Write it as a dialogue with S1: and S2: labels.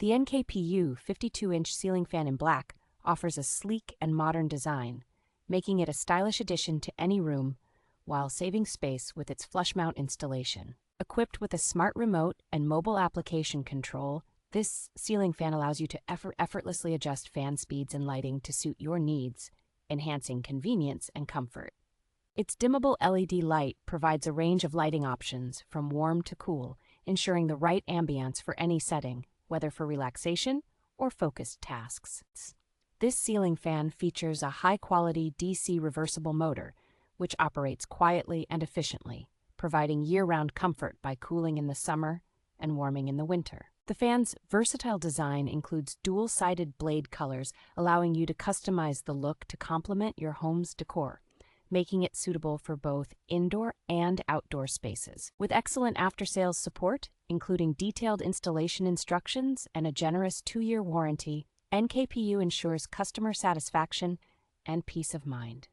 S1: The NKPU 52-inch ceiling fan in black offers a sleek and modern design, making it a stylish addition to any room while saving space with its flush mount installation. Equipped with a smart remote and mobile application control, this ceiling fan allows you to effortlessly adjust fan speeds and lighting to suit your needs, enhancing convenience and comfort. Its dimmable LED light provides a range of lighting options from warm to cool, ensuring the right ambiance for any setting, whether for relaxation or focused tasks. This ceiling fan features a high-quality DC reversible motor, which operates quietly and efficiently, providing year-round comfort by cooling in the summer and warming in the winter. The fan's versatile design includes dual-sided blade colors, allowing you to customize the look to complement your home's decor, making it suitable for both indoor and outdoor spaces. With excellent after-sales support, including detailed installation instructions and a generous 2-year warranty, NKPU ensures customer satisfaction and peace of mind.